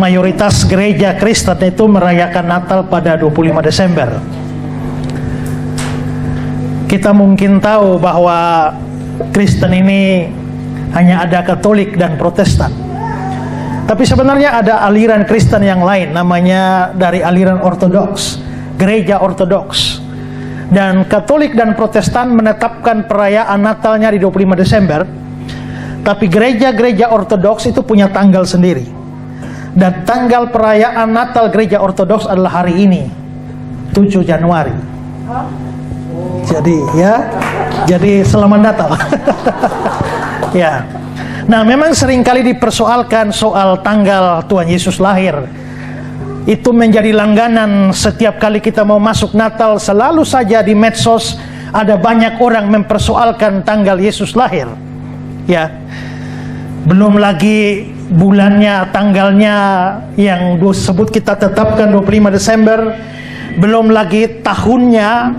mayoritas gereja Kristen itu merayakan Natal pada 25 Desember. Kita mungkin tahu bahwa Kristen ini hanya ada Katolik dan Protestan. Tapi sebenarnya ada aliran Kristen yang lain, namanya dari aliran Ortodoks, gereja Ortodoks. Dan Katolik dan Protestan menetapkan perayaan Natalnya di 25 Desember. Tapi gereja-gereja Ortodoks itu punya tanggal sendiri. Dan tanggal perayaan Natal gereja Ortodoks adalah hari ini, 7 Januari. Jadi selamat Natal. Ya. Nah, memang seringkali dipersoalkan soal tanggal Tuhan Yesus lahir. Itu menjadi langganan setiap kali kita mau masuk Natal, selalu saja di medsos ada banyak orang mempersoalkan tanggal Yesus lahir. Ya. Belum lagi bulannya, tanggalnya yang disebut kita tetapkan 25 Desember. Belum lagi tahunnya,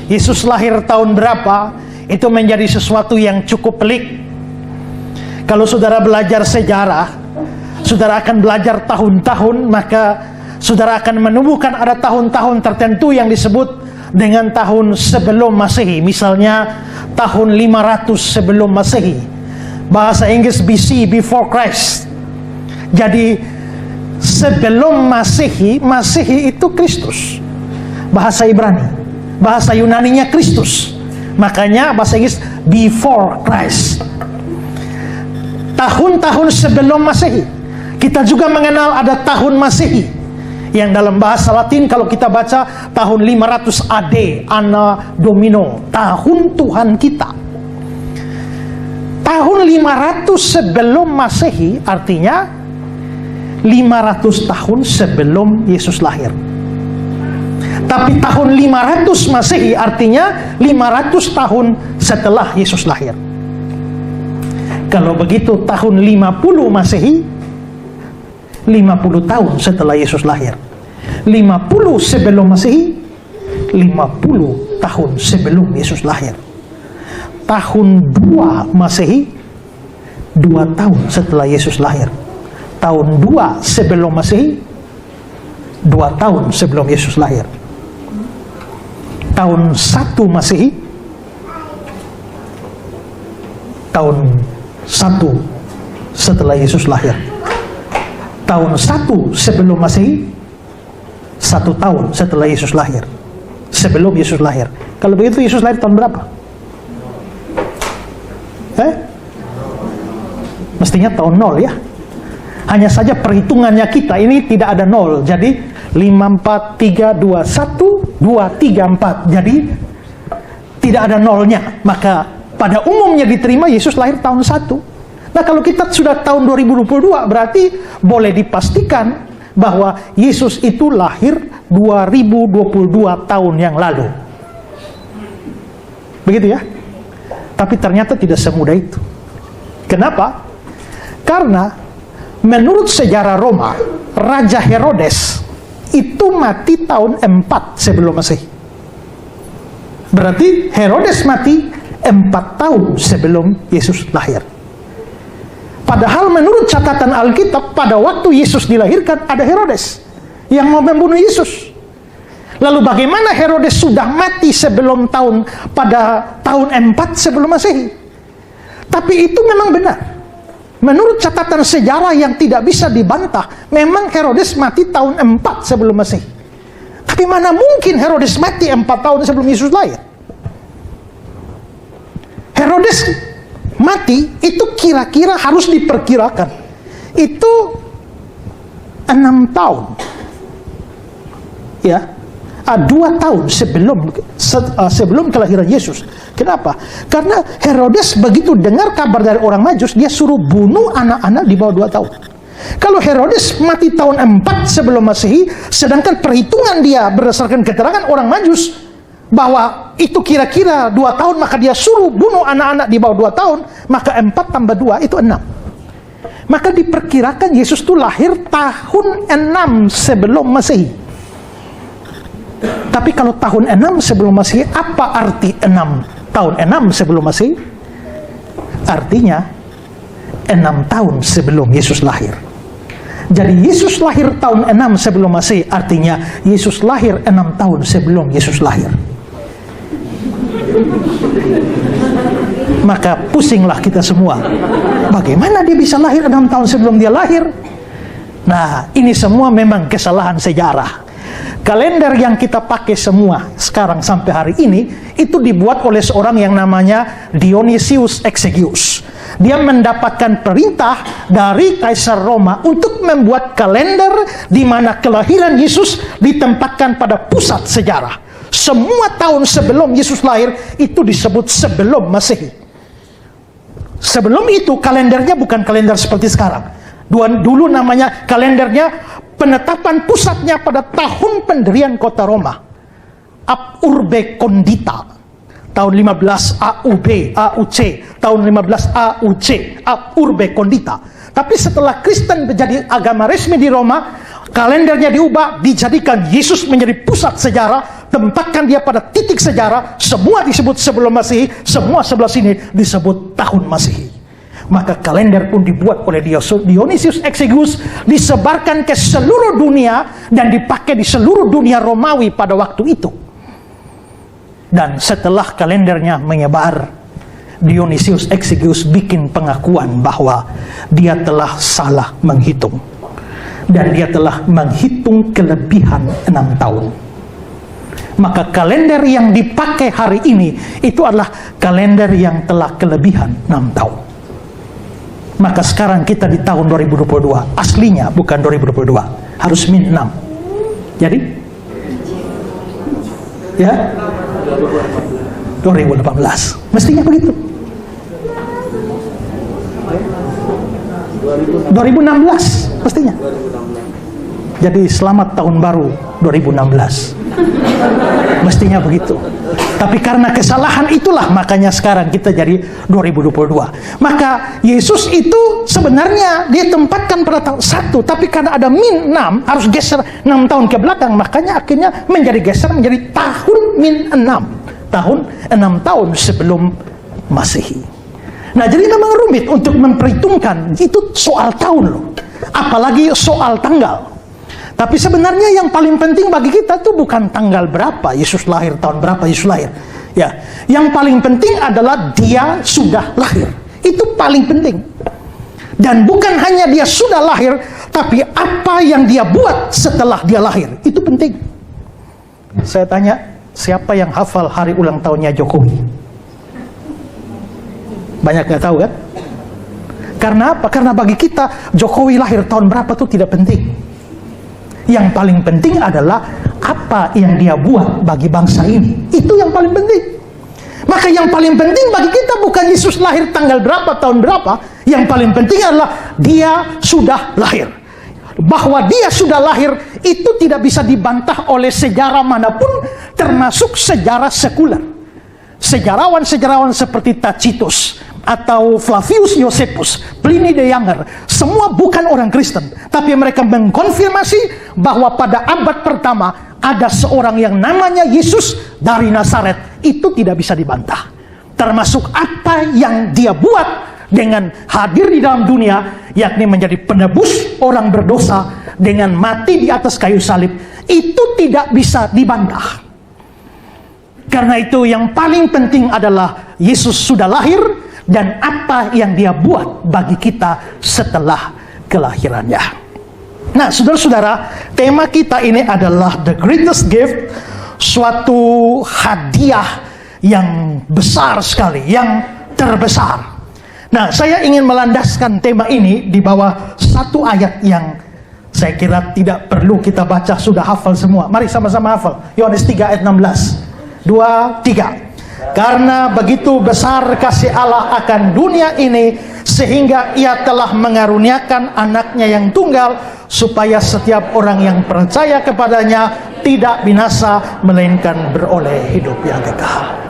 Yesus lahir tahun berapa, itu menjadi sesuatu yang cukup pelik. Kalau saudara belajar sejarah, saudara akan belajar tahun-tahun, maka saudara akan menemukan ada tahun-tahun tertentu yang disebut dengan tahun sebelum Masehi. Misalnya tahun 500 sebelum Masehi. Bahasa Inggris BC, before Christ. Jadi sebelum Masehi, Masehi itu Kristus. Bahasa Ibrani. Bahasa Yunaninya Kristus. Makanya bahasa Inggris before Christ. Tahun-tahun sebelum Masehi. Kita juga mengenal ada tahun Masehi, yang dalam bahasa Latin kalau kita baca tahun 500 AD, Anno Domini, tahun Tuhan kita. Tahun 500 sebelum Masehi artinya 500 tahun sebelum Yesus lahir. Tapi tahun 500 Masehi artinya 500 tahun setelah Yesus lahir. Kalau begitu tahun 50 Masehi 50 tahun setelah Yesus lahir. 50 sebelum Masehi 50 tahun sebelum Yesus lahir. Tahun 2 Masehi 2 tahun setelah Yesus lahir. Tahun 2 sebelum Masehi 2 tahun sebelum Yesus lahir. Tahun 1 Masehi tahun 1 setelah Yesus lahir. Tahun 1 sebelum Masehi 1 tahun setelah Yesus lahir. Sebelum Yesus lahir. Kalau begitu Yesus lahir tahun berapa? Mestinya tahun 0 ya. Hanya saja perhitungannya kita ini tidak ada 0. Jadi 5, 4, 3, 2, 1, 2, 3, 4. Jadi tidak ada nolnya. Maka pada umumnya diterima Yesus lahir tahun 1. Nah, kalau kita sudah tahun 2022, berarti boleh dipastikan bahwa Yesus itu lahir 2022 tahun yang lalu. Begitu ya? Tapi ternyata tidak semudah itu. Kenapa? Karena menurut sejarah Roma, Raja Herodes itu mati tahun 4 sebelum Masehi. Berarti Herodes mati 4 tahun sebelum Yesus lahir. Padahal menurut catatan Alkitab, pada waktu Yesus dilahirkan ada Herodes yang mau membunuh Yesus. Lalu bagaimana Herodes sudah mati sebelum pada tahun 4 sebelum Masehi? Tapi itu memang benar. Menurut catatan sejarah yang tidak bisa dibantah, memang Herodes mati tahun 4 sebelum Masehi. Tapi mana mungkin Herodes mati 4 tahun sebelum Yesus lahir? Herodes mati itu kira-kira harus diperkirakan itu 6 tahun. Ya. 2 tahun sebelum kelahiran Yesus. Kenapa? Karena Herodes begitu dengar kabar dari orang Majus, dia suruh bunuh anak-anak di bawah 2 tahun. Kalau Herodes mati tahun 4 sebelum Masehi, sedangkan perhitungan dia berdasarkan keterangan orang Majus bahwa itu kira-kira 2 tahun, maka dia suruh bunuh anak-anak di bawah 2 tahun, maka 4 tambah 2 itu 6. Maka diperkirakan Yesus itu lahir tahun 6 sebelum Masehi. Tapi kalau tahun 6 sebelum Masehi, apa arti 6? Tahun 6 sebelum Masehi? Artinya 6 tahun sebelum Yesus lahir. Jadi Yesus lahir tahun 6 sebelum Masehi, artinya Yesus lahir 6 tahun sebelum Yesus lahir. Maka pusinglah kita semua. Bagaimana dia bisa lahir 6 tahun sebelum dia lahir? Nah, ini semua memang kesalahan sejarah. Kalender yang kita pakai semua sekarang sampai hari ini itu dibuat oleh seorang yang namanya Dionysius Exiguus. Dia mendapatkan perintah dari Kaisar Roma untuk membuat kalender di mana kelahiran Yesus ditempatkan pada pusat sejarah. Semua tahun sebelum Yesus lahir itu disebut sebelum Masehi. Sebelum itu kalendernya bukan kalender seperti sekarang. Dulu namanya kalendernya, penetapan pusatnya pada tahun pendirian kota Roma, Ab Urbe Condita, tahun 15 AUC, tahun 15 AUC, Ab Urbe Condita. Tapi setelah Kristen menjadi agama resmi di Roma, kalendernya diubah, dijadikan Yesus menjadi pusat sejarah, tempatkan dia pada titik sejarah, semua disebut sebelum Masehi, semua sebelah sini disebut tahun Masehi. Maka kalender pun dibuat oleh Dionysius Exiguus, disebarkan ke seluruh dunia dan dipakai di seluruh dunia Romawi pada waktu itu. Dan setelah kalendernya menyebar, Dionysius Exiguus bikin pengakuan bahwa dia telah salah menghitung. Dan dia telah menghitung kelebihan 6 tahun. Maka kalender yang dipakai hari ini itu adalah kalender yang telah kelebihan 6 tahun. Maka sekarang kita di tahun 2022, aslinya bukan 2022, harus min 6. Jadi ya 2018 mestinya begitu. 2016 mestinya. Jadi selamat tahun baru 2016. Mestinya begitu. Tapi karena kesalahan itulah makanya sekarang kita jadi 2022. Maka Yesus itu sebenarnya dia tempatkan pada tahun 1, tapi karena ada min 6 harus geser 6 tahun ke belakang, makanya akhirnya geser menjadi tahun min 6. Tahun 6 tahun sebelum Masehi. Nah, jadi memang rumit untuk memperhitungkan itu soal tahun loh. Apalagi soal tanggal. Tapi sebenarnya yang paling penting bagi kita itu bukan tanggal berapa Yesus lahir, tahun berapa Yesus lahir. Ya, yang paling penting adalah dia sudah lahir. Itu paling penting. Dan bukan hanya dia sudah lahir, tapi apa yang dia buat setelah dia lahir. Itu penting. Saya tanya, siapa yang hafal hari ulang tahunnya Jokowi? Banyak nggak tahu kan? Karena apa? Karena bagi kita Jokowi lahir tahun berapa itu tidak penting. Yang paling penting adalah apa yang dia buat bagi bangsa ini. Itu yang paling penting. Maka yang paling penting bagi kita bukan Yesus lahir tanggal berapa, tahun berapa. Yang paling penting adalah dia sudah lahir. Bahwa dia sudah lahir itu tidak bisa dibantah oleh sejarah manapun, termasuk sejarah sekuler. Sejarawan-sejarawan seperti Tacitus atau Flavius Josephus, Pliny the Younger, semua bukan orang Kristen, tapi mereka mengkonfirmasi bahwa pada abad pertama ada seorang yang namanya Yesus dari Nazaret. Itu tidak bisa dibantah. Termasuk apa yang dia buat dengan hadir di dalam dunia, yakni menjadi penebus orang berdosa dengan mati di atas kayu salib. Itu tidak bisa dibantah. Karena itu yang paling penting adalah Yesus sudah lahir dan apa yang dia buat bagi kita setelah kelahirannya. Nah, saudara-saudara, tema kita ini adalah The Greatest Gift, suatu hadiah yang besar sekali, yang terbesar. Nah, saya ingin melandaskan tema ini di bawah satu ayat yang saya kira tidak perlu kita baca, sudah hafal semua. Mari sama-sama hafal. Yohanes 3 ayat 16. 2, 3. Karena begitu besar kasih Allah akan dunia ini, sehingga ia telah mengaruniakan anaknya yang tunggal, supaya setiap orang yang percaya kepadanya tidak binasa, melainkan beroleh hidup yang kekal.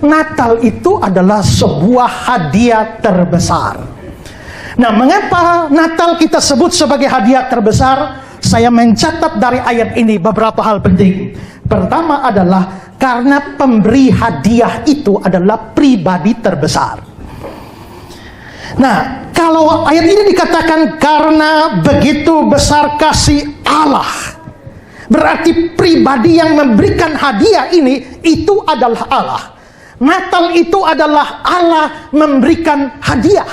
Natal itu adalah sebuah hadiah terbesar. Nah, mengapa Natal kita sebut sebagai hadiah terbesar? Saya mencatat dari ayat ini beberapa hal penting. Pertama adalah karena pemberi hadiah itu adalah pribadi terbesar. Nah, kalau ayat ini dikatakan karena begitu besar kasih Allah, berarti pribadi yang memberikan hadiah ini itu adalah Allah. Natal itu adalah Allah memberikan hadiah,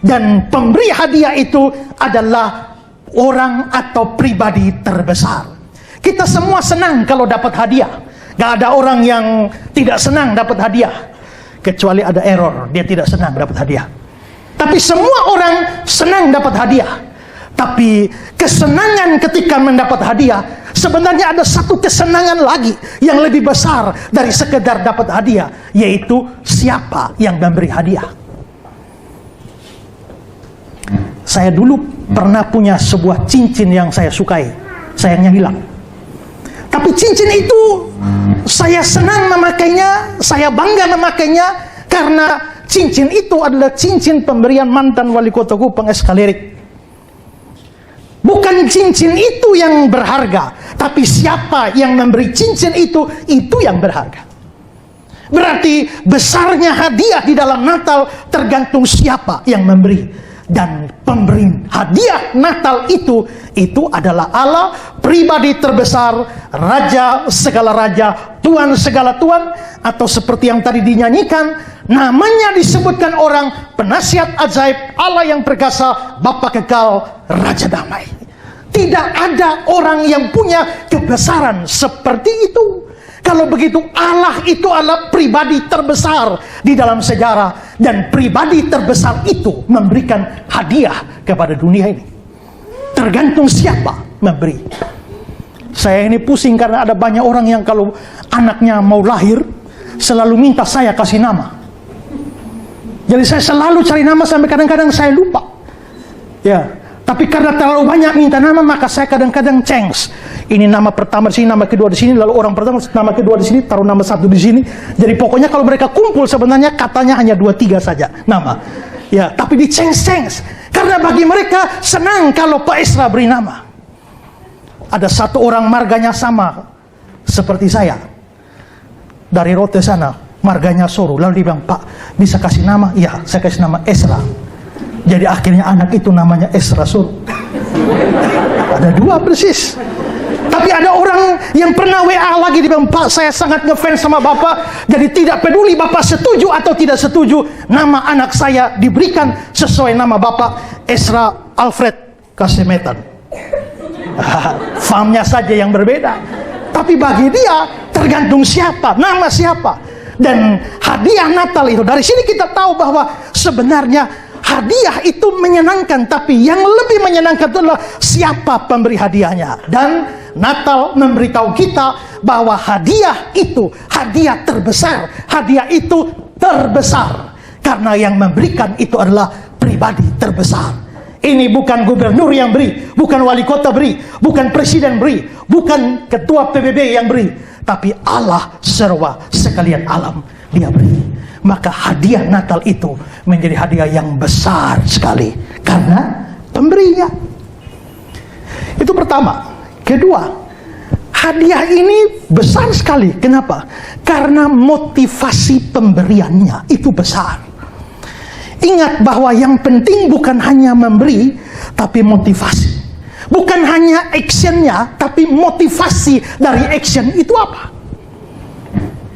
dan pemberi hadiah itu adalah orang atau pribadi terbesar. Kita semua senang kalau dapat hadiah. Gak ada orang yang tidak senang dapat hadiah, kecuali ada error, dia tidak senang dapat hadiah. Tapi semua orang senang dapat hadiah. Tapi kesenangan ketika mendapat hadiah, sebenarnya ada satu kesenangan lagi yang lebih besar dari sekedar dapat hadiah, yaitu siapa yang memberi hadiah. Saya dulu pernah punya sebuah cincin yang saya sukai, sayangnya hilang. Tapi cincin itu saya senang memakainya, saya bangga memakainya, karena cincin itu adalah cincin pemberian mantan wali kota Kupang Eskalerik. Bukan cincin itu yang berharga, tapi siapa yang memberi cincin itu yang berharga. Berarti besarnya hadiah di dalam Natal tergantung siapa yang memberi. Dan pemberi hadiah Natal itu adalah Allah, pribadi terbesar, Raja segala raja, Tuhan segala Tuhan, atau seperti yang tadi dinyanyikan, namanya disebutkan orang, penasihat ajaib, Allah yang perkasa, Bapa kekal, Raja damai. Tidak ada orang yang punya kebesaran seperti itu. Kalau begitu, Allah itu adalah pribadi terbesar di dalam sejarah, dan pribadi terbesar itu memberikan hadiah kepada dunia ini. Tergantung siapa memberi. Saya ini pusing karena ada banyak orang yang kalau anaknya mau lahir selalu minta saya kasih nama. Jadi saya selalu cari nama sampai kadang-kadang saya lupa. Ya, tapi karena terlalu banyak minta nama, maka saya kadang-kadang cengs. Ini nama pertama di sini, nama kedua di sini, lalu orang pertama, nama kedua di sini, taruh nama satu di sini. Jadi pokoknya kalau mereka kumpul sebenarnya katanya hanya 2-3 saja nama. Ya, tapi dicengs-cengs. Karena bagi mereka senang kalau Pak Esra beri nama. Ada satu orang marganya sama seperti saya. Dari Rote sana, marganya Soro. Lalu dia bilang, Pak, bisa kasih nama? Iya, saya kasih nama Esra. Jadi akhirnya anak itu namanya Esra Soro. Ada 2 persis. Tapi ada orang yang pernah WA lagi, dia bilang, Pak, saya sangat ngefans sama Bapak, jadi tidak peduli Bapak setuju atau tidak setuju, nama anak saya diberikan sesuai nama Bapak, Esra Alfred Kasemetan. Famnya saja yang berbeda. Tapi bagi dia tergantung siapa, nama siapa. Dan hadiah Natal itu, dari sini kita tahu bahwa sebenarnya hadiah itu menyenangkan, tapi yang lebih menyenangkan itu adalah siapa pemberi hadiahnya. Dan Natal memberitahu kita bahwa hadiah itu hadiah terbesar. Hadiah itu terbesar karena yang memberikan itu adalah pribadi terbesar. Ini bukan gubernur yang beri, bukan wali kota beri, bukan presiden beri, bukan ketua PBB yang beri, tapi Allah serwa sekalian alam dia beri. Maka hadiah Natal itu menjadi hadiah yang besar sekali karena pemberinya. Itu pertama. Kedua, hadiah ini besar sekali. Kenapa? Karena motivasi pemberiannya itu besar. Ingat bahwa yang penting bukan hanya memberi, tapi motivasi. Bukan hanya actionnya, tapi motivasi dari action itu apa?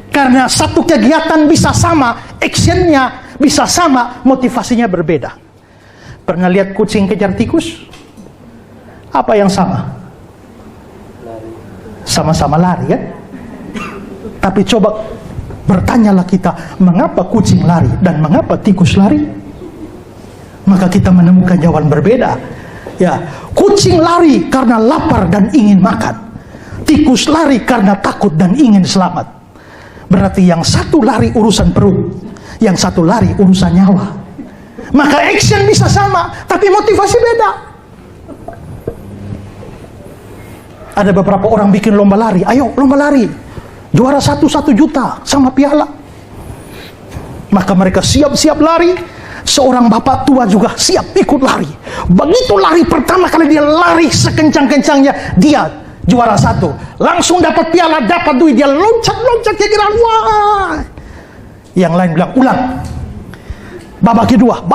Karena satu kegiatan bisa sama, actionnya bisa sama, motivasinya berbeda. Pernah lihat kucing kejar tikus? Apa yang sama? Sama-sama lari, kan? Tapi coba bertanyalah kita, mengapa kucing lari dan mengapa tikus lari? Maka kita menemukan jawaban berbeda. Ya, kucing lari karena lapar dan ingin makan. Tikus lari karena takut dan ingin selamat. Berarti yang satu lari urusan perut, yang satu lari urusan nyawa. Maka action bisa sama, tapi motivasi beda. Ada beberapa orang bikin lomba lari, ayo lomba lari, juara 1 juta sama piala. Maka mereka siap-siap lari. Seorang bapak tua juga siap ikut lari. Begitu lari pertama kali dia lari sekencang-kencangnya, dia juara 1, langsung dapat piala, dapat duit, dia loncat-loncat ke girang, wah. Yang lain bilang ulang. Babak kedua,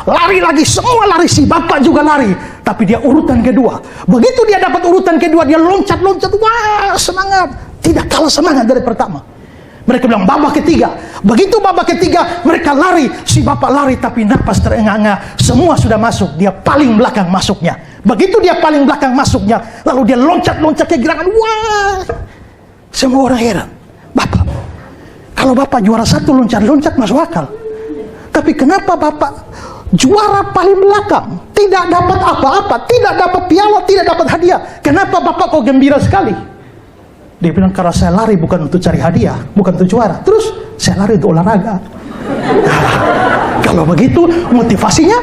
lari lagi, semua lari, si bapak juga lari. Tapi dia urutan kedua. Begitu dia dapat urutan kedua, dia loncat-loncat, wah semangat. Tidak kalah semangat dari pertama. Mereka bilang babak ketiga. Begitu babak ketiga, mereka lari, si bapak lari tapi napas terengah-engah. Semua sudah masuk, dia paling belakang masuknya. Begitu dia paling belakang masuknya, lalu dia loncat-loncat ke gerangan, wah. Semua orang heran. Bapak, kalau bapak juara satu loncat-loncat masuk akal. Tapi kenapa bapak juara paling belakang, tidak dapat apa-apa, tidak dapat piala, tidak dapat hadiah? Kenapa bapak kok gembira sekali? Dia bilang, karena saya lari bukan untuk cari hadiah, bukan untuk juara. Terus saya lari untuk olahraga. Nah, kalau begitu motivasinya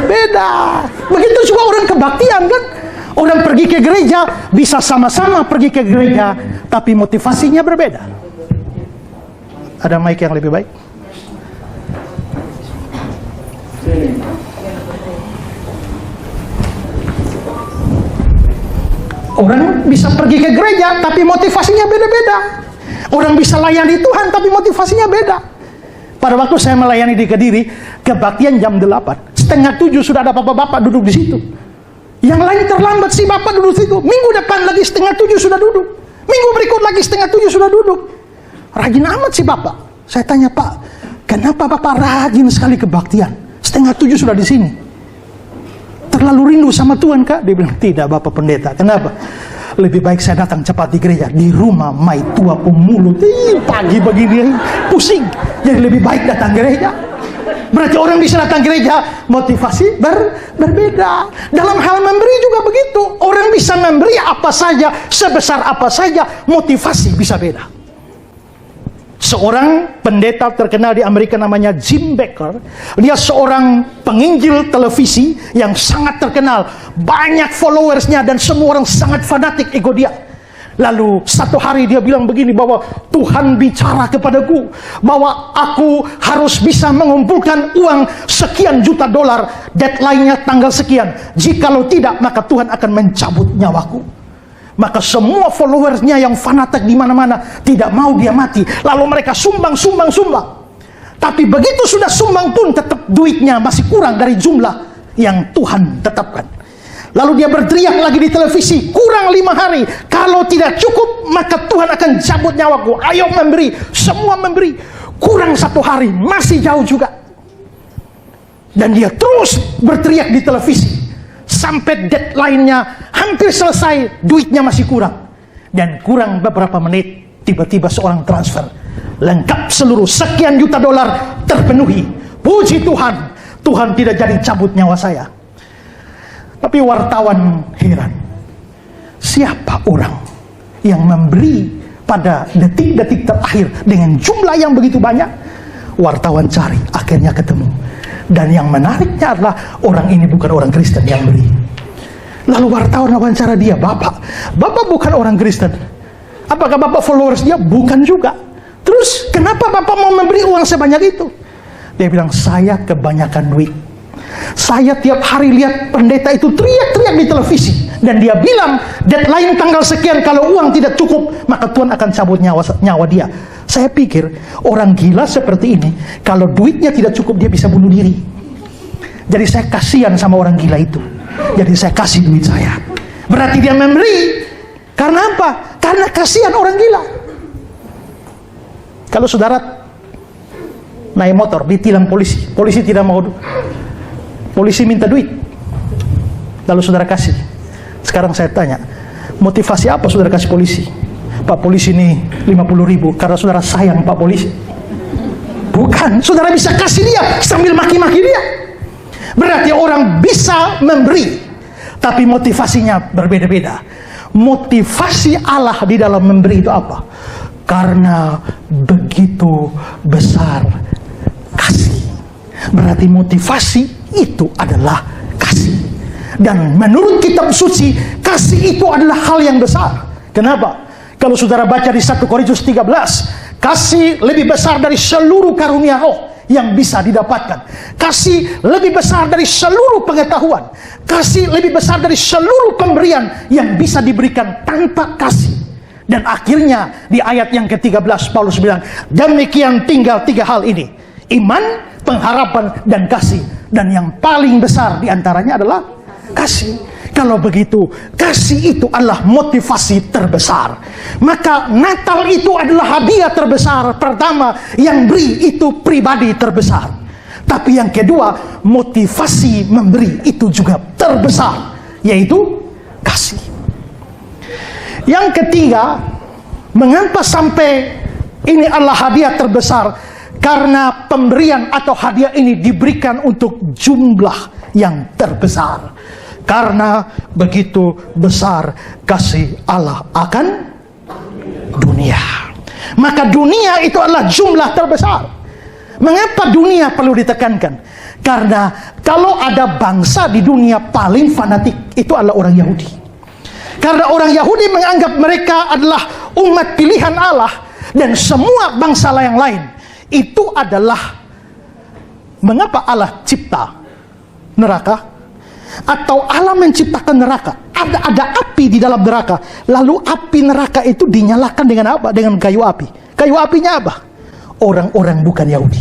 beda. Begitu juga orang kebaktian kan. Orang pergi ke gereja, bisa sama-sama pergi ke gereja, tapi motivasinya berbeda. Ada mic yang lebih baik? Orang bisa pergi ke gereja, tapi motivasinya beda-beda. Orang bisa layani Tuhan, tapi motivasinya beda. Pada waktu saya melayani di Kediri, kebaktian jam 8, setengah 7 sudah ada bapak-bapak duduk di situ. Yang lain terlambat, si bapak duduk di situ. Minggu depan lagi setengah 7 sudah duduk. Minggu berikut lagi setengah 7 sudah duduk. Rajin amat si bapak. Saya tanya, Pak, kenapa bapak rajin sekali kebaktian? Setengah 7 sudah di sini. Terlalu rindu sama Tuhan kak? Dia bilang, tidak bapak pendeta. Kenapa? Lebih baik saya datang cepat di gereja. Di rumah mai tua pemulut. Pagi begini pusing. Jadi lebih baik datang gereja. Berarti orang bisa datang gereja, motivasi berbeda. Dalam hal memberi juga begitu. Orang bisa memberi apa saja, sebesar apa saja, motivasi bisa beda. Seorang pendeta terkenal di Amerika namanya Jim Bakker. Dia seorang penginjil televisi yang sangat terkenal, banyak followersnya dan semua orang sangat fanatik ego dia. Lalu satu hari dia bilang begini, bahwa Tuhan bicara kepadaku bahwa aku harus bisa mengumpulkan uang sekian juta dolar, deadline-nya tanggal sekian. Jikalau tidak, maka Tuhan akan mencabut nyawaku. Maka semua followersnya yang fanatik di mana-mana tidak mau dia mati. Lalu mereka sumbang. Tapi begitu sudah sumbang pun tetap duitnya masih kurang dari jumlah yang Tuhan tetapkan. Lalu dia berteriak lagi di televisi, kurang 5 hari. Kalau tidak cukup, maka Tuhan akan cabut nyawaku. Ayo memberi, semua memberi. Kurang 1 hari, masih jauh juga. Dan dia terus berteriak di televisi. Sampai deadline-nya hampir selesai, duitnya masih kurang. Dan kurang beberapa menit, tiba-tiba seorang transfer. Lengkap seluruh sekian juta dolar terpenuhi. Puji Tuhan, Tuhan tidak jadi cabut nyawa saya. Tapi wartawan heran. Siapa orang yang memberi pada detik-detik terakhir dengan jumlah yang begitu banyak? Wartawan cari, akhirnya ketemu. Dan yang menariknya adalah orang ini bukan orang Kristen yang beri. Lalu wartawan wawancara dia, Bapak bukan orang Kristen. Apakah Bapak followers dia? Bukan juga. Terus kenapa Bapak mau memberi uang sebanyak itu? Dia bilang, saya kebanyakan duit. Saya tiap hari lihat pendeta itu teriak-teriak di televisi. Dan dia bilang, deadline tanggal sekian, kalau uang tidak cukup, maka Tuhan akan cabut nyawa dia. Saya pikir, orang gila seperti ini, kalau duitnya tidak cukup, dia bisa bunuh diri. Jadi saya kasihan sama orang gila itu. Jadi saya kasih duit saya. Berarti dia memberi. Karena apa? Karena kasihan orang gila. Kalau saudara naik motor, ditilang polisi. Polisi tidak mau. Polisi minta duit. Lalu saudara kasih. Sekarang saya tanya, motivasi apa saudara kasih polisi? Pak polisi ini 50.000 karena saudara sayang Pak polisi. Bukan, saudara bisa kasih dia sambil maki-maki dia. Berarti orang bisa memberi, tapi motivasinya berbeda-beda. Motivasi Allah di dalam memberi itu apa? Karena begitu besar kasih. Berarti motivasi itu adalah kasih. Dan menurut kitab suci, kasih itu adalah hal yang besar. Kenapa? Kalau saudara baca di 1 Korintus 13, kasih lebih besar dari seluruh karunia roh yang bisa didapatkan. Kasih lebih besar dari seluruh pengetahuan. Kasih lebih besar dari seluruh pemberian yang bisa diberikan tanpa kasih. Dan akhirnya di ayat yang ke-13 Paulus bilang, demikian tinggal 3 hal ini. Iman, pengharapan, dan kasih. Dan yang paling besar diantaranya adalah kasih. Kalau begitu, kasih itu adalah motivasi terbesar. Maka Natal itu adalah hadiah terbesar. Pertama, yang beri itu pribadi terbesar. Tapi yang kedua, motivasi memberi itu juga terbesar, yaitu kasih. Yang ketiga, mengapa sampai ini adalah hadiah terbesar? Karena pemberian atau hadiah ini diberikan untuk jumlah yang terbesar. Karena begitu besar kasih Allah akan dunia. Maka dunia itu adalah jumlah terbesar. Mengapa dunia perlu ditekankan? Karena kalau ada bangsa di dunia paling fanatik, itu adalah orang Yahudi. Karena orang Yahudi menganggap mereka adalah umat pilihan Allah, dan semua bangsa yang lain itu adalah, mengapa Allah cipta neraka? Atau Allah menciptakan neraka? Ada api di dalam neraka. Lalu api neraka itu dinyalakan dengan apa? Dengan kayu api. Kayu apinya apa? Orang-orang bukan Yahudi.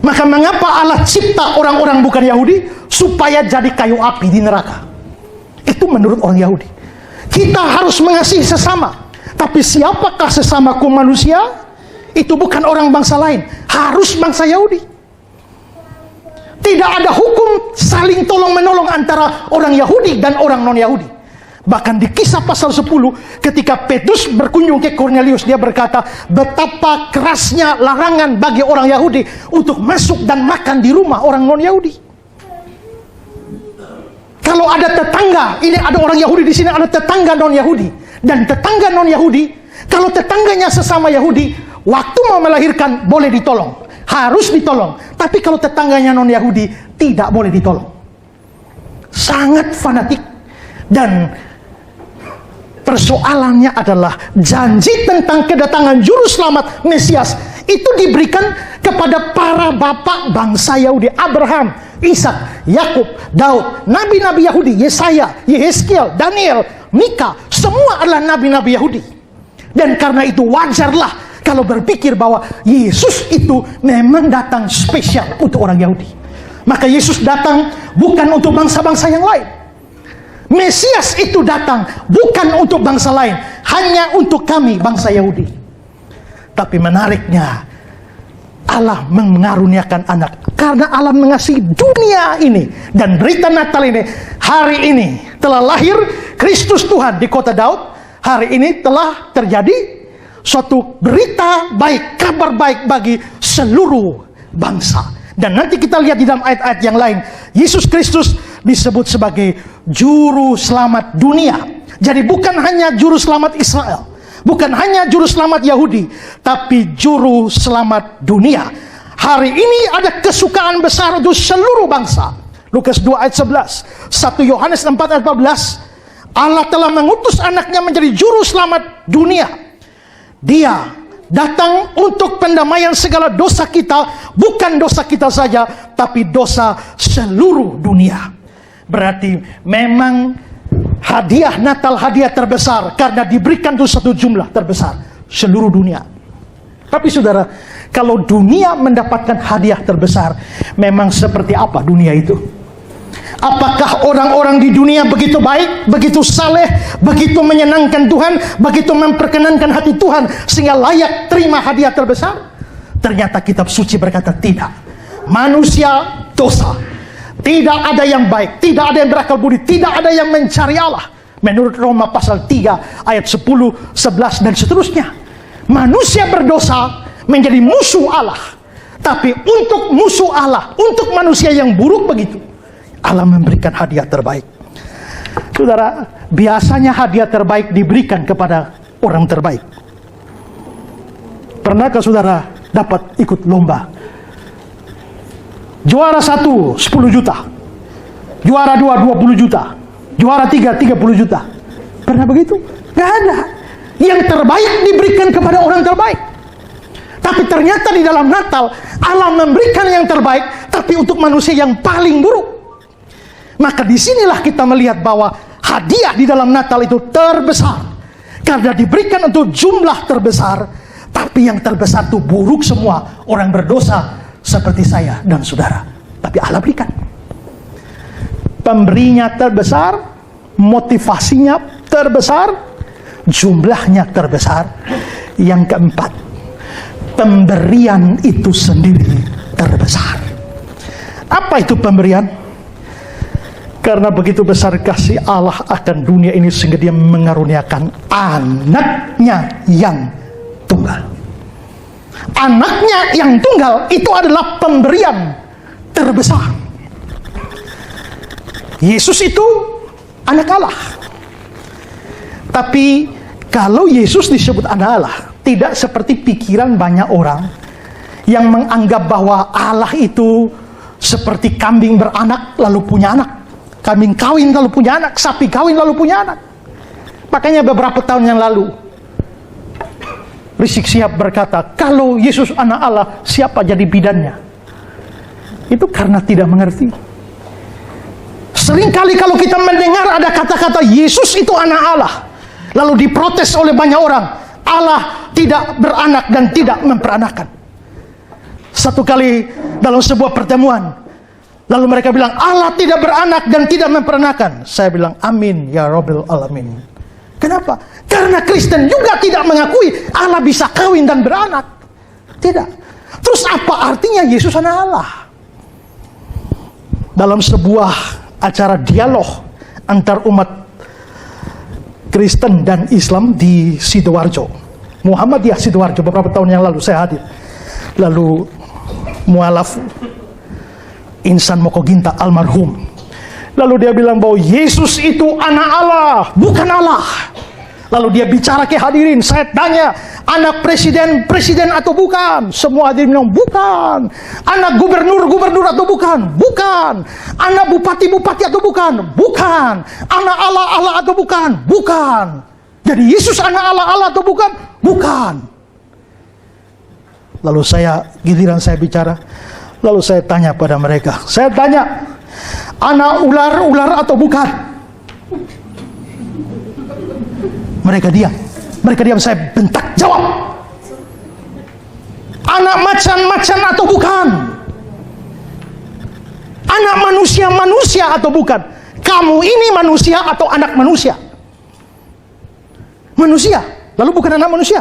Maka mengapa Allah cipta orang-orang bukan Yahudi? Supaya jadi kayu api di neraka. Itu menurut orang Yahudi. Kita harus mengasihi sesama. Tapi siapakah sesamaku manusia? Itu bukan orang bangsa lain. Harus bangsa Yahudi. Tidak ada hukum saling tolong-menolong antara orang Yahudi dan orang non-Yahudi. Bahkan di Kisah pasal 10, ketika Petrus berkunjung ke Kornelius, dia berkata, betapa kerasnya larangan bagi orang Yahudi untuk masuk dan makan di rumah orang non-Yahudi. Kalau ada tetangga, ini ada orang Yahudi di sini, ada tetangga non-Yahudi. Dan tetangga non-Yahudi, kalau tetangganya sesama Yahudi, waktu mau melahirkan boleh ditolong. Harus ditolong. Tapi kalau tetangganya non-Yahudi, tidak boleh ditolong. Sangat fanatik. Dan persoalannya adalah janji tentang kedatangan juru selamat Mesias itu diberikan kepada para bapak bangsa Yahudi. Abraham, Ishak, Yakub, Daud, nabi-nabi Yahudi, Yesaya, Yehezkiel, Daniel, Mika, semua adalah nabi-nabi Yahudi. Dan karena itu wajarlah kalau berpikir bahwa Yesus itu memang datang spesial untuk orang Yahudi. Maka Yesus datang bukan untuk bangsa-bangsa yang lain. Mesias itu datang bukan untuk bangsa lain, hanya untuk kami bangsa Yahudi. Tapi menariknya, Allah mengaruniakan anak. Karena Allah mengasihi dunia ini. Dan berita Natal ini, hari ini telah lahir Kristus Tuhan di kota Daud. Hari ini telah terjadi suatu berita baik, kabar baik bagi seluruh bangsa. Dan nanti kita lihat di dalam ayat-ayat yang lain, Yesus Kristus disebut sebagai juru selamat dunia. Jadi bukan hanya juru selamat Israel, bukan hanya juru selamat Yahudi, tapi juru selamat dunia. Hari ini ada kesukaan besar untuk seluruh bangsa. Lukas 2 ayat 11, 1 Yohanes 4 ayat 14, Allah telah mengutus anaknya menjadi juru selamat dunia. Dia datang untuk pendamaian segala dosa kita, bukan dosa kita saja, tapi dosa seluruh dunia. Berarti memang hadiah Natal hadiah terbesar karena diberikan untuk satu jumlah terbesar, seluruh dunia. Tapi saudara, kalau dunia mendapatkan hadiah terbesar, memang seperti apa dunia itu? Apakah orang-orang di dunia begitu baik, begitu saleh, begitu menyenangkan Tuhan, begitu memperkenankan hati Tuhan sehingga layak terima hadiah terbesar? Ternyata kitab suci berkata tidak. Manusia dosa. Tidak ada yang baik, tidak ada yang berakal budi, tidak ada yang mencari Allah. Menurut Roma pasal 3 ayat 10, 11 dan seterusnya. Manusia berdosa menjadi musuh Allah. Tapi untuk musuh Allah, untuk manusia yang buruk begitu, Allah memberikan hadiah terbaik. Saudara, biasanya hadiah terbaik diberikan kepada orang terbaik. Pernahkah saudara dapat ikut lomba? Juara 1, 10 juta. Juara 2, 20 juta. Juara 3, 30 juta. Pernah begitu? Gak ada. Yang terbaik diberikan kepada orang terbaik. Tapi ternyata di dalam Natal, Allah memberikan yang terbaik, tapi untuk manusia yang paling buruk. Maka disinilah kita melihat bahwa hadiah di dalam Natal itu terbesar. Karena diberikan untuk jumlah terbesar. Tapi yang terbesar itu buruk semua. Orang berdosa seperti saya dan saudara. Tapi Allah berikan. Pemberinya terbesar, motivasinya terbesar, jumlahnya terbesar. Yang keempat, pemberian itu sendiri terbesar. Apa itu pemberian? Karena begitu besar kasih Allah akan dunia ini sehingga dia mengaruniakan anaknya yang tunggal. Anaknya yang tunggal itu adalah pemberian terbesar. Yesus itu anak Allah. Tapi kalau Yesus disebut anak Allah, tidak seperti pikiran banyak orang yang menganggap bahwa Allah itu seperti kambing beranak lalu punya anak. Kambing kawin lalu punya anak, sapi kawin lalu punya anak. Makanya beberapa tahun yang lalu Rizik Syihab berkata, kalau Yesus anak Allah, siapa jadi bidannya? Itu karena tidak mengerti. Seringkali kalau kita mendengar ada kata-kata Yesus itu anak Allah, lalu diprotes oleh banyak orang, Allah tidak beranak dan tidak memperanakan. Satu kali dalam sebuah pertemuan, lalu mereka bilang, Allah tidak beranak dan tidak memperanakan. Saya bilang, amin ya Rabbil Alamin. Kenapa? Karena Kristen juga tidak mengakui Allah bisa kawin dan beranak. Tidak. Terus apa artinya Yesus anak Allah? Dalam sebuah acara dialog antar umat Kristen dan Islam di Sidoarjo, Muhammadiyah Sidoarjo, beberapa tahun yang lalu saya hadir. Lalu mualaf Insan Mokoginta almarhum, lalu dia bilang bahwa Yesus itu anak Allah, bukan Allah. Lalu dia bicara ke hadirin, saya tanya, anak presiden atau bukan? Semua hadirin bilang bukan. Anak gubernur atau bukan? Bukan. Anak bupati atau bukan? Bukan. Anak Allah atau bukan? Bukan. Jadi Yesus anak Allah atau bukan? Bukan. Lalu giliran saya bicara, lalu saya tanya pada mereka, saya tanya, anak ular atau bukan? Mereka diam, saya bentak, jawab. Anak macan atau bukan? Anak manusia atau bukan? Kamu ini manusia atau anak manusia? Manusia, lalu bukan anak manusia?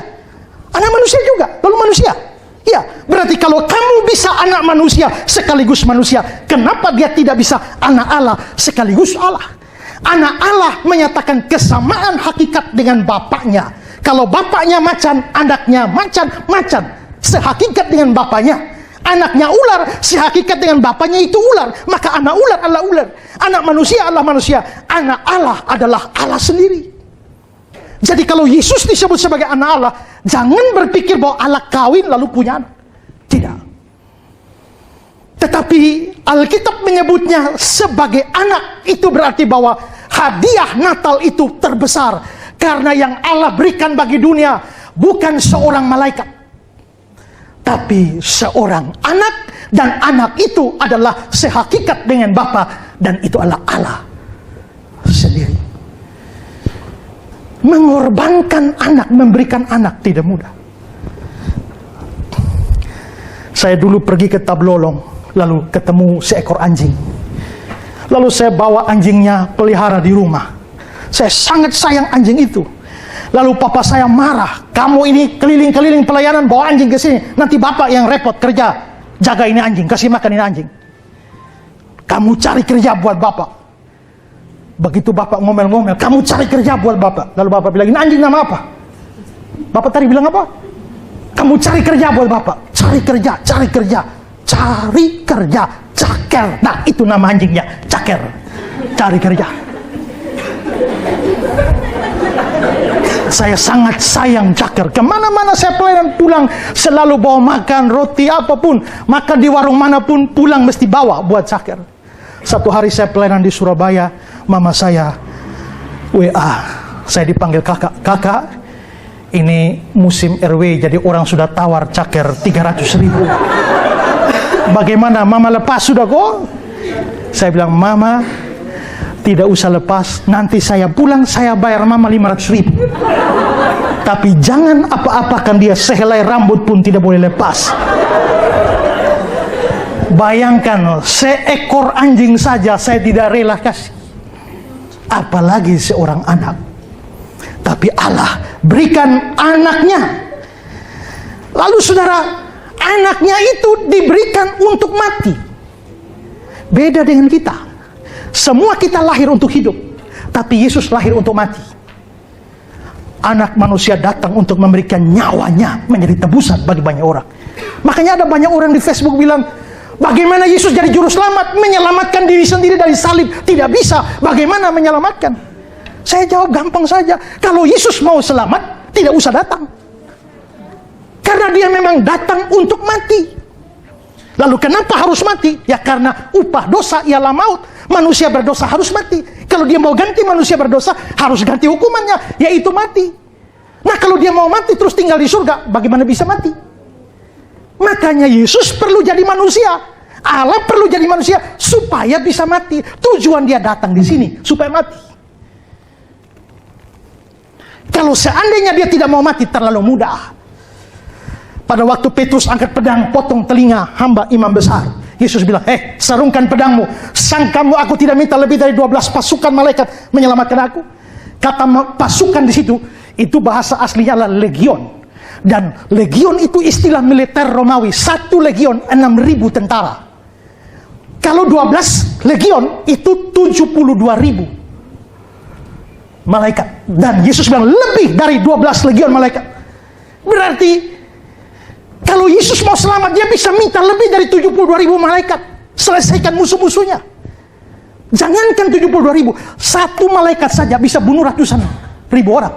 Anak manusia juga, lalu manusia? Ya, berarti kalau kamu bisa anak manusia sekaligus manusia, kenapa dia tidak bisa anak Allah sekaligus Allah? Anak Allah menyatakan kesamaan hakikat dengan bapaknya. Kalau bapaknya macan, anaknya macan. Sehakikat dengan bapaknya. Anaknya ular, sehakikat dengan bapaknya itu ular. Maka anak ular adalah ular. Anak manusia adalah manusia. Anak Allah adalah Allah sendiri. Jadi kalau Yesus disebut sebagai anak Allah, jangan berpikir bahwa Allah kawin lalu punya anak. Tidak. Tetapi Alkitab menyebutnya sebagai anak. Itu berarti bahwa hadiah Natal itu terbesar. Karena yang Allah berikan bagi dunia bukan seorang malaikat, tapi seorang anak. Dan anak itu adalah sehakikat dengan Bapa, dan itu adalah Allah sendiri. Mengorbankan anak, memberikan anak tidak mudah. Saya dulu pergi ke Tablolong, lalu ketemu seekor anjing. Lalu saya bawa anjingnya pelihara di rumah. Saya sangat sayang anjing itu. Lalu papa saya marah, kamu ini keliling-keliling pelayanan bawa anjing ke sini, nanti bapak yang repot kerja, jaga ini anjing, kasih makan ini anjing. Kamu cari kerja buat bapak. Begitu bapak ngomel-ngomel, kamu cari kerja buat bapak. Lalu bapak bilang, ini anjing nama apa? Bapak tadi bilang apa? Kamu cari kerja buat bapak. Cari kerja. Caker. Nah, itu nama anjingnya, Caker. Cari kerja. Saya sangat sayang Caker. Kemana-mana saya pelayanan pulang, selalu bawa makan, roti, apapun. Makan di warung manapun, pulang mesti bawa buat Caker. Satu hari saya pelayanan di Surabaya, mama saya WA. Saya dipanggil kakak, ini musim RW, jadi orang sudah tawar Caker 300.000. Bagaimana, mama lepas sudah kok? Saya bilang, mama tidak usah lepas, nanti saya pulang saya bayar mama 500.000. Tapi jangan apa-apakan dia, sehelai rambut pun tidak boleh lepas. Bayangkan, seekor anjing saja saya tidak rela kasih, apalagi seorang anak. Tapi Allah berikan anaknya. Lalu saudara, anaknya itu diberikan untuk mati. Beda dengan kita. Semua kita lahir untuk hidup, tapi Yesus lahir untuk mati. Anak manusia datang untuk memberikan nyawanya menjadi tebusan bagi banyak orang. Makanya ada banyak orang di Facebook bilang, bagaimana Yesus jadi juru selamat? Menyelamatkan diri sendiri dari salib tidak bisa. Bagaimana menyelamatkan? Saya jawab gampang saja. Kalau Yesus mau selamat, tidak usah datang. Karena dia memang datang untuk mati. Lalu kenapa harus mati? Ya karena upah dosa ialah maut. Manusia berdosa harus mati. Kalau dia mau ganti manusia berdosa, harus ganti hukumannya, yaitu mati. Nah, kalau dia mau mati terus tinggal di surga, bagaimana bisa mati? Makanya Yesus perlu jadi manusia. Allah perlu jadi manusia supaya bisa mati. Tujuan dia datang di sini supaya mati. Kalau seandainya dia tidak mau mati, terlalu mudah. Pada waktu Petrus angkat pedang potong telinga hamba imam besar, Yesus bilang, sarungkan pedangmu. Sangkamu aku tidak minta lebih dari 12 pasukan malaikat menyelamatkan aku? Kata pasukan di situ, itu bahasa aslinya adalah legion. Dan legion itu istilah militer Romawi. Satu legion 6.000 tentara. Kalau 12 legion itu 72.000 malaikat. Dan Yesus bilang lebih dari 12 legion malaikat. Berarti kalau Yesus mau selamat, dia bisa minta lebih dari 72.000 malaikat. Selesaikan musuh-musuhnya. Jangankan 72.000, satu malaikat saja bisa bunuh ratusan ribu orang.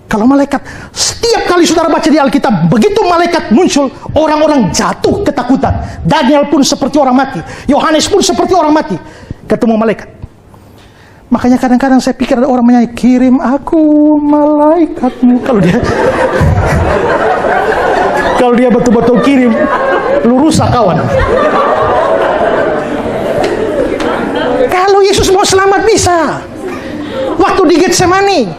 Kalau malaikat, setiap kali saudara baca di Alkitab, begitu malaikat muncul, orang-orang jatuh ketakutan. Daniel pun seperti orang mati. Yohanes pun seperti orang mati. Ketemu malaikat. Makanya kadang-kadang saya pikir ada orang menyanyi, kirim aku malaikatmu. Kalau dia betul-betul kirim, lu rusak kawan. Kalau Yesus mau selamat bisa. Waktu di Getsemani,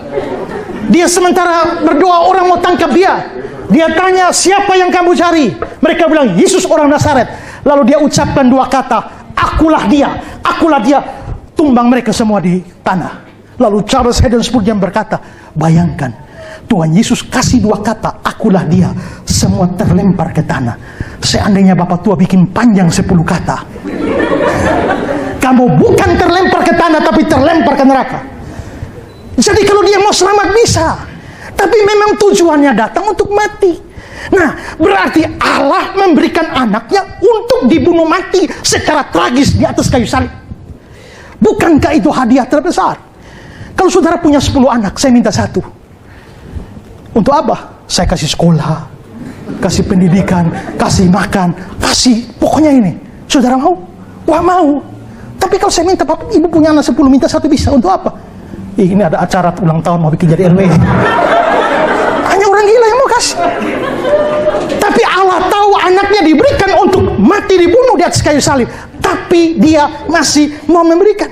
dia sementara berdoa, orang mau tangkap dia. Dia tanya, siapa yang kamu cari? Mereka bilang, Yesus orang Nazaret. Lalu dia ucapkan dua kata, akulah dia, akulah dia. Tumbang mereka semua di tanah. Lalu Charles Haddon Spurgeon berkata, bayangkan, Tuhan Yesus kasih dua kata, akulah dia. Semua terlempar ke tanah. Seandainya Bapak tua bikin panjang 10 kata, kamu bukan terlempar ke tanah, tapi terlempar ke neraka. Jadi kalau dia mau selamat bisa. Tapi memang tujuannya datang untuk mati. Nah, berarti Allah memberikan anaknya untuk dibunuh mati secara tragis di atas kayu salib. Bukankah itu hadiah terbesar? Kalau saudara punya 10 anak, saya minta satu. Untuk apa? Saya kasih sekolah, kasih pendidikan, kasih makan, kasih pokoknya ini. Saudara mau? Wah mau. Tapi kalau saya minta, Bapak, Ibu punya anak 10, minta satu bisa. Untuk apa? Ini ada acara ulang tahun mau bikin jadi RW. Hanya orang gila yang mau kasih. Tapi Allah tahu anaknya diberikan untuk mati dibunuh di atas kayu salib. Tapi dia masih mau memberikan.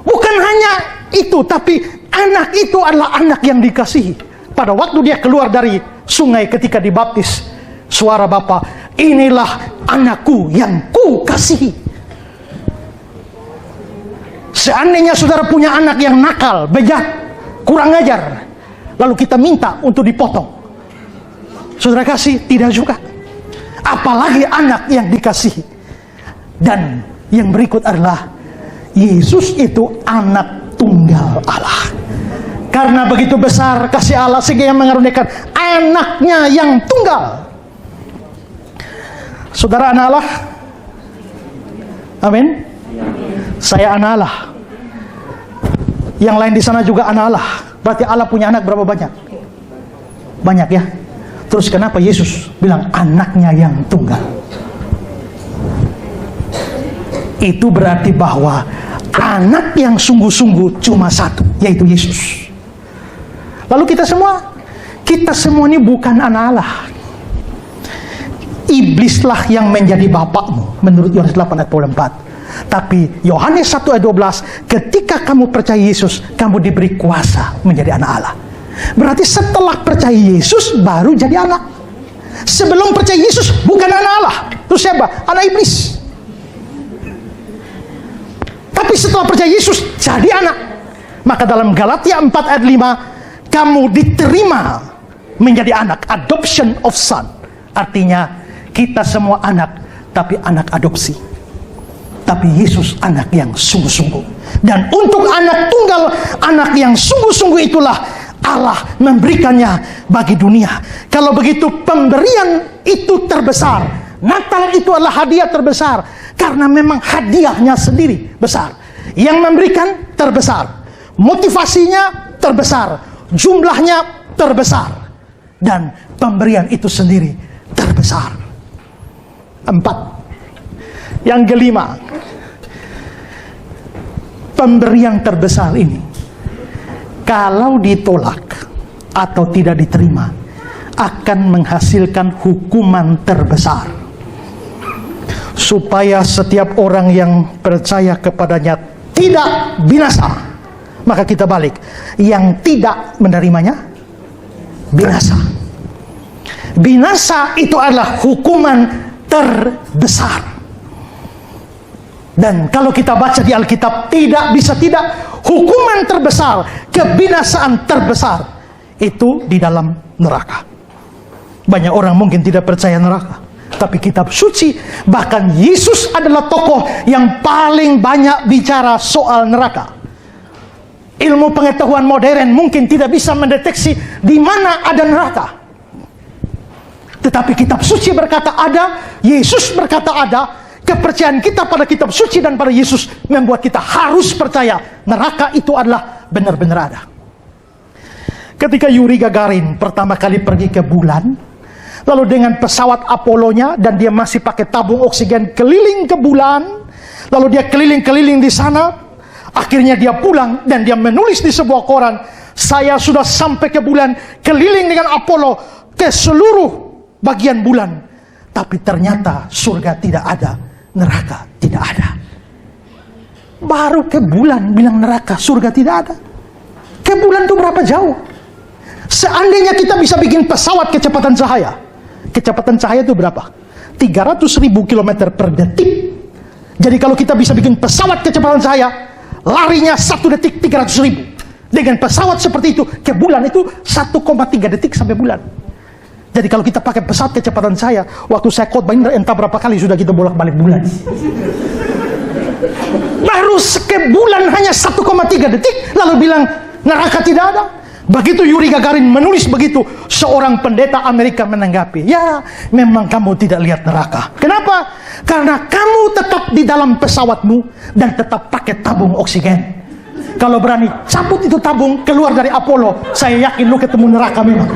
Bukan hanya itu, tapi anak itu adalah anak yang dikasihi. Pada waktu dia keluar dari sungai ketika dibaptis, suara Bapa, inilah anakku yang ku kasihi. Seandainya saudara punya anak yang nakal, bejat, kurang ajar, lalu kita minta untuk dipotong, saudara kasih? Tidak juga. Apalagi anak yang dikasihi. Dan yang berikut adalah Yesus itu anak tunggal Allah. Karena begitu besar kasih Allah sehingga yang mengaruniakan anaknya yang tunggal. Saudara anak Allah? Amin. Saya anak Allah. Yang lain di sana juga anak Allah. Berarti Allah punya anak berapa banyak? Banyak ya. Terus kenapa Yesus bilang anaknya yang tunggal? Itu berarti bahwa anak yang sungguh-sungguh cuma satu, yaitu Yesus. Lalu kita semua ini bukan anak Allah. Iblislah yang menjadi bapakmu, menurut Yohanes 8 ayat 24. Tapi Yohanes 1 ayat 12, ketika kamu percaya Yesus, kamu diberi kuasa menjadi anak Allah. Berarti setelah percaya Yesus baru jadi anak. Sebelum percaya Yesus bukan anak Allah. Itu siapa? Anak iblis. Tapi setelah percaya Yesus jadi anak. Maka dalam Galatia 4 ayat 5, kamu diterima menjadi anak, adoption of son. Artinya kita semua anak, tapi anak adopsi. Tapi Yesus anak yang sungguh-sungguh. Dan untuk anak tunggal, anak yang sungguh-sungguh itulah Allah memberikannya bagi dunia. Kalau begitu pemberian itu terbesar. Natal itu adalah hadiah terbesar. Karena memang hadiahnya sendiri besar. Yang memberikan terbesar. Motivasinya terbesar. Jumlahnya terbesar. Dan pemberian itu sendiri terbesar. 4. Yang kelima, pemberian terbesar ini, kalau ditolak atau tidak diterima, akan menghasilkan hukuman terbesar. Supaya setiap orang yang percaya kepadanya tidak binasa. Maka kita balik, yang tidak menerimanya binasa. Binasa itu adalah hukuman terbesar. Dan kalau kita baca di Alkitab, tidak bisa tidak, hukuman terbesar, kebinasaan terbesar itu di dalam neraka. Banyak orang mungkin tidak percaya neraka, tapi kitab suci, bahkan Yesus adalah tokoh yang paling banyak bicara soal neraka. Ilmu pengetahuan modern mungkin tidak bisa mendeteksi di mana ada neraka. Tetapi kitab suci berkata ada, Yesus berkata ada. Kepercayaan kita pada kitab suci dan pada Yesus membuat kita harus percaya neraka itu adalah benar-benar ada. Ketika Yuri Gagarin pertama kali pergi ke bulan, lalu dengan pesawat Apollo-nya, dan dia masih pakai tabung oksigen keliling ke bulan, lalu dia keliling-keliling di sana, akhirnya dia pulang dan dia menulis di sebuah koran, saya sudah sampai ke bulan, keliling dengan Apollo ke seluruh bagian bulan, tapi ternyata surga tidak ada, neraka tidak ada. Baru ke bulan bilang neraka, surga tidak ada. Ke bulan itu berapa jauh? Seandainya kita bisa bikin pesawat kecepatan cahaya, kecepatan cahaya itu berapa? 300.000 km per detik. Jadi kalau kita bisa bikin pesawat kecepatan cahaya, larinya 1 detik 300.000. Dengan pesawat seperti itu ke bulan itu 1,3 detik sampai bulan. Jadi kalau kita pakai pesawat kecepatan cahaya, waktu saya khotbah ini entah berapa kali sudah kita bolak-balik bulan. Baru ke bulan hanya 1,3 detik, lalu bilang neraka tidak ada. Begitu Yuri Gagarin menulis begitu, seorang pendeta Amerika menanggapi, ya memang kamu tidak lihat neraka. Kenapa? Karena kamu tetap di dalam pesawatmu dan tetap pakai tabung oksigen. Kalau berani cabut itu tabung, keluar dari Apollo, saya yakin lu ketemu neraka memang.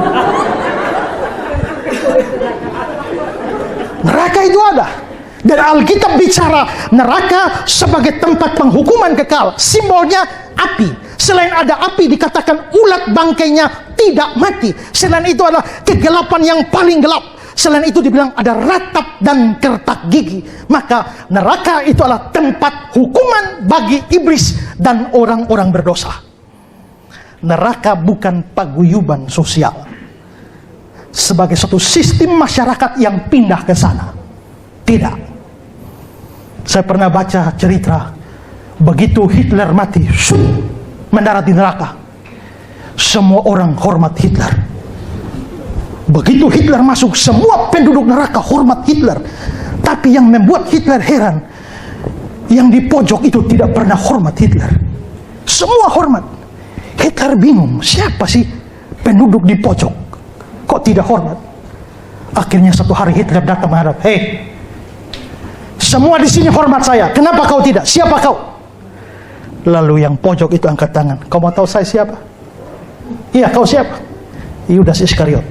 Neraka itu ada. Dan Alkitab bicara neraka sebagai tempat penghukuman kekal. Simbolnya api. Selain ada api, dikatakan ulat bangkainya tidak mati. Selain itu adalah kegelapan yang paling gelap. Selain itu dibilang ada ratap dan kertak gigi. Maka neraka itu adalah tempat hukuman bagi iblis dan orang-orang berdosa. Neraka bukan paguyuban sosial sebagai suatu sistem masyarakat yang pindah ke sana. Tidak. Saya pernah baca cerita, begitu Hitler mati, mendarat di neraka, semua orang hormat Hitler. Begitu Hitler masuk, semua penduduk neraka hormat Hitler. Tapi yang membuat Hitler heran, yang di pojok itu tidak pernah hormat Hitler. Semua hormat. Hitler bingung, siapa sih penduduk di pojok kok tidak hormat? Akhirnya satu hari Hitler datang menghadap, hei, semua di sini hormat saya, kenapa kau tidak? Siapa kau? Lalu yang pojok itu angkat tangan, kau mau tahu saya siapa? Iya, kau siapa? Yudas Iskariot.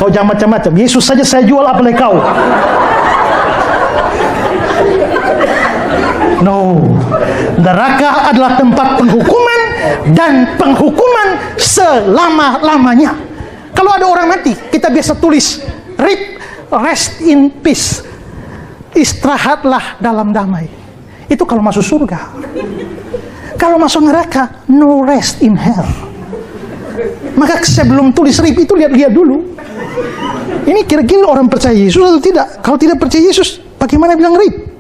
Kau jangan macam-macam, Yesus saja saya jual, apalagi kau. No, neraka adalah tempat penghukuman dan penghukuman selama-lamanya. Kalau ada orang mati, kita biasa tulis rest in peace, istirahatlah dalam damai. Itu kalau masuk surga. Kalau masuk neraka, no rest in hell. Maka sebelum tulis RIP itu lihat dulu. Ini kira-kira orang percaya Yesus atau tidak? Kalau tidak percaya Yesus, bagaimana bilang rape?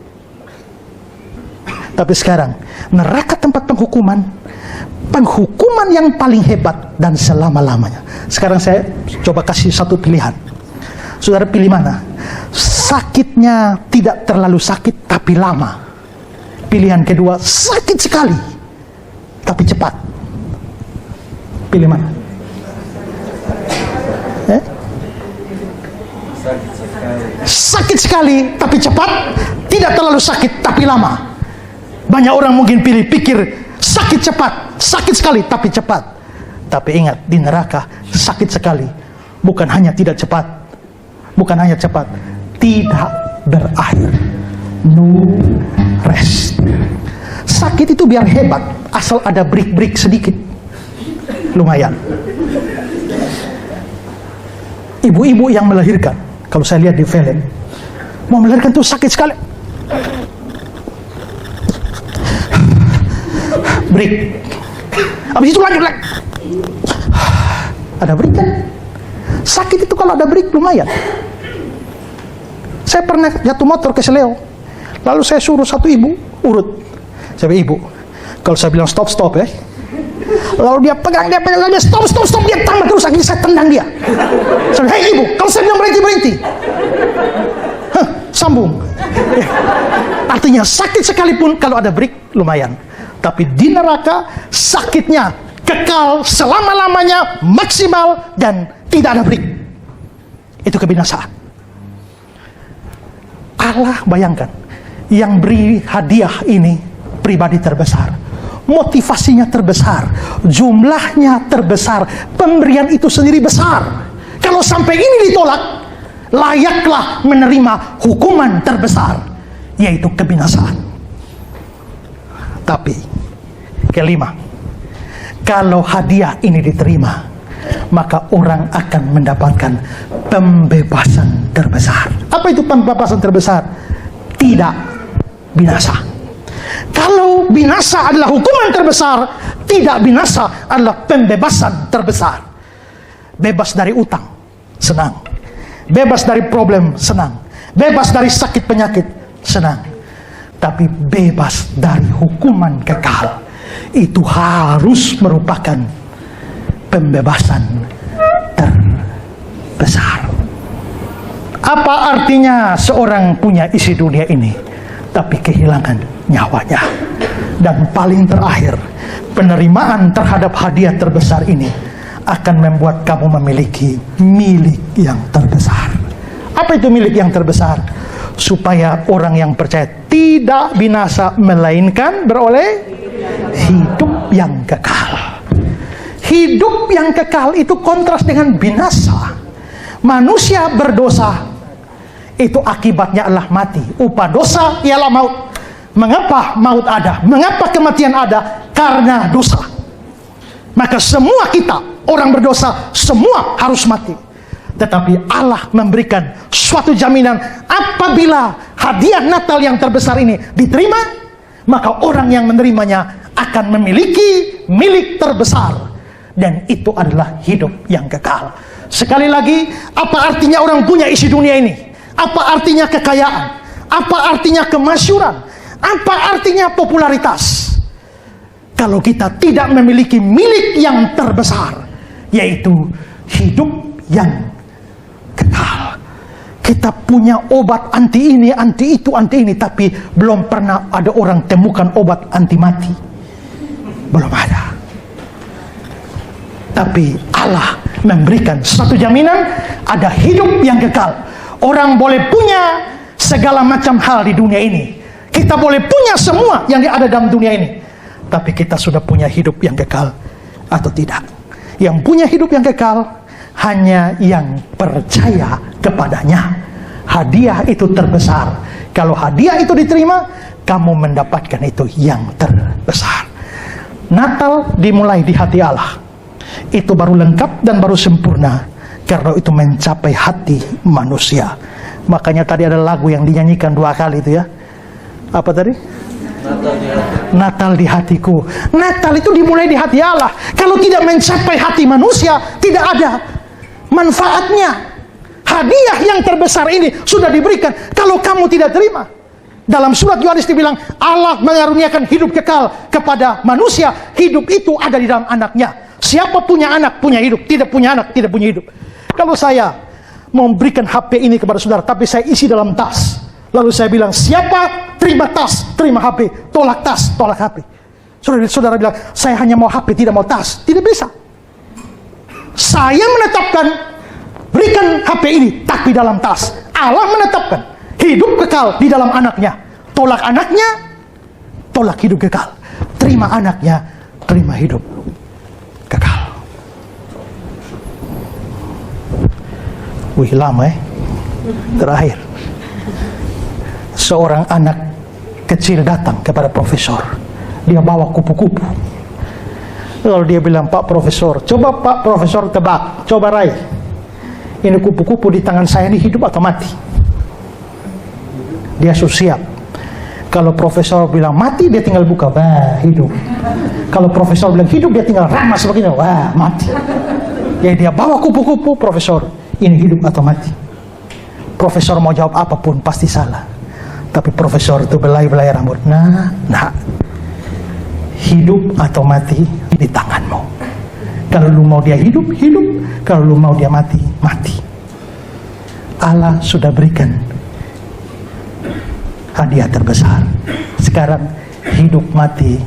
Tapi sekarang, neraka tempat penghukuman yang paling hebat dan selama-lamanya. Sekarang saya coba kasih satu pilihan. Saudara pilih mana? Sakitnya tidak terlalu sakit tapi lama. Pilihan kedua, sakit sekali tapi cepat. Pilih mana? Sakit sekali tapi cepat, tidak terlalu sakit tapi lama. Banyak orang mungkin pikir sakit cepat, sakit sekali tapi cepat. Tapi ingat, di neraka sakit sekali bukan hanya tidak cepat, bukan hanya cepat, tidak berakhir. No rest. Sakit itu biar hebat, asal ada break-break sedikit, lumayan. Ibu-ibu yang melahirkan, kalau saya lihat di film, mau melahirkan tuh sakit sekali. Break. Habis itu lanjut lagi. Ada break kan? Sakit itu kalau ada break lumayan. Saya pernah jatuh motor ke Seleo. Lalu saya suruh satu ibu urut. Saya bilang, ibu, kalau saya bilang stop ya. Lalu dia pegang, dia stop, dia tambah terus, akhirnya saya tendang dia. Saya bilang, hei ibu, kalau saya bilang berhenti. Sambung. Artinya sakit sekalipun kalau ada break lumayan. Tapi di neraka sakitnya kekal selama-lamanya, maksimal, dan tidak ada break. Itu kebinasaan. Allah, bayangkan, yang beri hadiah ini pribadi terbesar, motivasinya terbesar, jumlahnya terbesar, pemberian itu sendiri besar. Kalau sampai ini ditolak, layaklah menerima hukuman terbesar, yaitu kebinasaan. Tapi kelima, kalau hadiah ini diterima, maka orang akan mendapatkan pembebasan terbesar. Apa itu pembebasan terbesar? Tidak binasa. Kalau binasa adalah hukuman terbesar, tidak binasa adalah pembebasan terbesar. Bebas dari utang, senang. Bebas dari problem, senang. Bebas dari sakit penyakit, senang. Tapi bebas dari hukuman kekal, itu harus merupakan pembebasan terbesar. Apa artinya seorang punya isi dunia ini tapi kehilangan nyawanya? Dan paling terakhir, penerimaan terhadap hadiah terbesar ini akan membuat kamu memiliki milik yang terbesar. Apa itu milik yang terbesar? Supaya orang yang percaya tidak binasa, melainkan beroleh hidup yang kekal. Hidup yang kekal itu kontras dengan binasa. Manusia berdosa, itu akibatnya adalah mati. Upah dosa ialah maut. Mengapa maut ada? Mengapa kematian ada? Karena dosa. Maka semua kita, orang berdosa, semua harus mati. Tetapi Allah memberikan suatu jaminan, apabila hadiah Natal yang terbesar ini diterima, maka orang yang menerimanya akan memiliki milik terbesar, dan itu adalah hidup yang kekal. Sekali lagi, apa artinya orang punya isi dunia ini? Apa artinya kekayaan? Apa artinya kemasyhuran? Apa artinya popularitas? Kalau kita tidak memiliki milik yang terbesar, yaitu hidup yang kekal. Kita punya obat anti ini, anti itu, anti ini, tapi belum pernah ada orang temukan obat anti mati. Belum ada. Tapi Allah memberikan satu jaminan, ada hidup yang kekal. Orang boleh punya segala macam hal di dunia ini. Kita boleh punya semua yang ada dalam dunia ini. Tapi kita sudah punya hidup yang kekal atau tidak? Yang punya hidup yang kekal hanya yang percaya kepadanya. Hadiah itu terbesar. Kalau hadiah itu diterima, kamu mendapatkan itu yang terbesar. Natal dimulai di hati Allah. Itu baru lengkap dan baru sempurna, karena itu mencapai hati manusia. Makanya tadi ada lagu yang dinyanyikan 2 kali itu ya. Apa tadi? Natal di hatiku. Natal itu dimulai di hati Allah. Kalau tidak mencapai hati manusia, tidak ada manfaatnya. hadiah yang terbesar ini sudah diberikan. Kalau kamu tidak terima, dalam surat Yohanes dibilang Allah mengaruniakan hidup kekal kepada manusia. Hidup itu ada di dalam anaknya. Siapa punya anak punya hidup, tidak punya anak tidak punya hidup. Kalau saya memberikan HP ini kepada saudara, tapi saya isi dalam tas, lalu saya bilang, siapa terima tas, terima HP, tolak tas, tolak HP. Saudara bilang, saya hanya mau HP, tidak mau tas. Tidak bisa. Saya menetapkan, berikan HP ini, tapi dalam tas. Allah menetapkan hidup kekal di dalam anaknya. Tolak anaknya, tolak hidup kekal. Terima anaknya, terima hidup kekal. Wih, lama Terakhir, seorang anak kecil datang kepada profesor. Dia bawa kupu-kupu. Lalu dia bilang, Pak Profesor, coba Pak Profesor tebak, coba raih. Ini kupu-kupu di tangan saya ini hidup atau mati? Dia siap. Kalau profesor bilang mati, dia tinggal buka, wah hidup. Kalau profesor bilang hidup, dia tinggal ramas begini, wah mati. Jadi dia bawa kupu-kupu, profesor, ini hidup atau mati? Profesor mau jawab apapun pasti salah. Tapi profesor itu belai-belai rambut. Nah, hidup atau mati di tanganmu. Kalau lu mau dia hidup, hidup. Kalau lu mau dia mati, mati. Allah sudah berikan hadiah terbesar. Sekarang hidup mati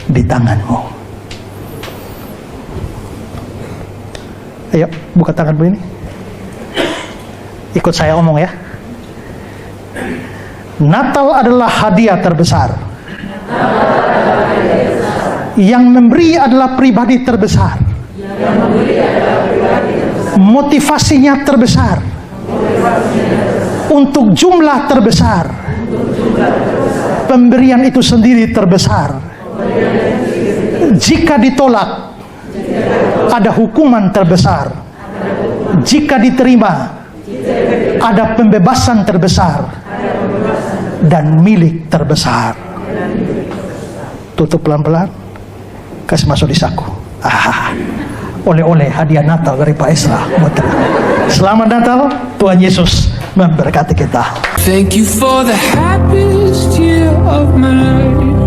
di tanganmu. Ayo, buka tanganmu ini. Ikut saya omong ya. Natal adalah hadiah terbesar. Yang memberi adalah pribadi terbesar. Motivasinya terbesar. Untuk jumlah terbesar. Pemberian itu sendiri terbesar. Jika ditolak, ada hukuman terbesar. Jika diterima, ada pembebasan terbesar dan milik terbesar. Tutup pelan-pelan, kasih masuk di saku. Oleh-oleh hadiah Natal dari Pak Esra. Selamat Natal, Tuhan Yesus memberkati kita. Thank you for the happiest year of my life.